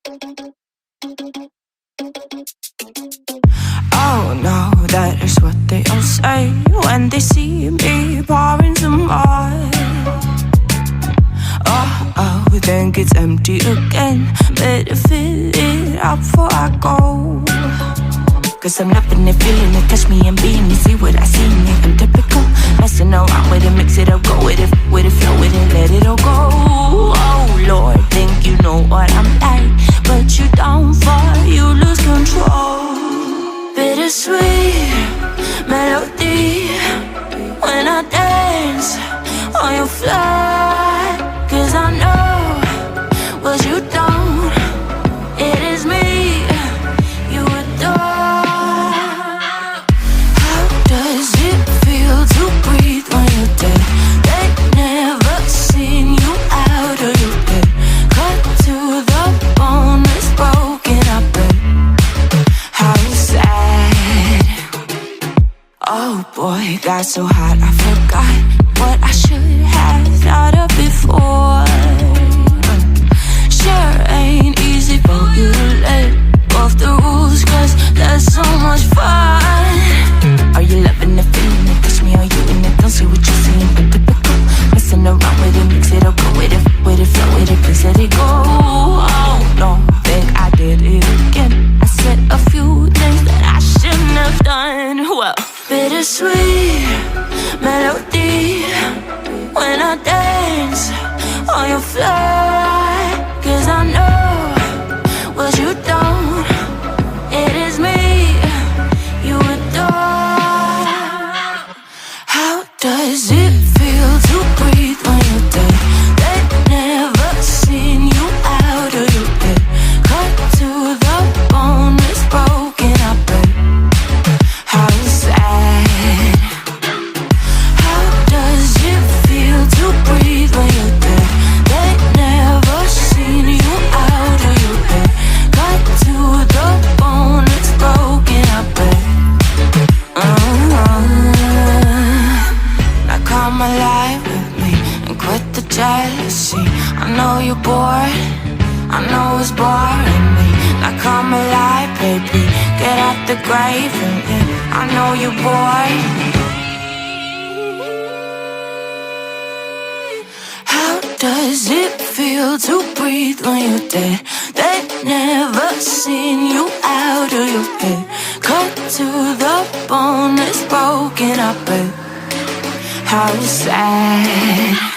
Oh no, that is what they all say when they see me pouring some more. Oh, think it's empty again. Better fill it up before I go. Cause I'm loving it, feeling it, touch me and being it. See what I see in it, I'm typical. Messing around with it, mix it up, go with it, flow with it, let it all go. Oh Lord, think you know what I'm like, but you don't fall, you lose control. Bittersweet melody when I dance on your fly. Cause I know what you don't, it is me you adore. How does it feel to breathe when you're dead? They never seen you out of your bed. Cut to the bone, it's broken, I bet. How sad. Oh boy, got so hot I forgot what I should have thought of before. Sure ain't easy for you to let off the rules, cause that's so much fun. Are you loving it, feeling it, touch me, are you in it? Don't see what you're seeing, but typical. Messing around with it, mix it up, go with it, flow with it, please let it go. Oh no, think I did it again. I said a few things that I shouldn't have done. Well, bittersweet melody when I dance on your fly. Cause I know what you don't, it is me you adore. How does it feel to breathe when you're dead? They never seen you out of your bed. Cut to the bone, it's broken, I bet. How sad. How does it feel to breathe when you're dead? They never seen you out of your bed. Cut to the bone, it's broken, I bet. Now come alive with me and quit the jealousy. I know you're bored, I know it's boring me. Now come alive, baby, get out the grave and live. I know you're bored. How does it feel to breathe when you're dead? They never seen you out of your bed. Cut to the bone, it's broken, I bet. How sad.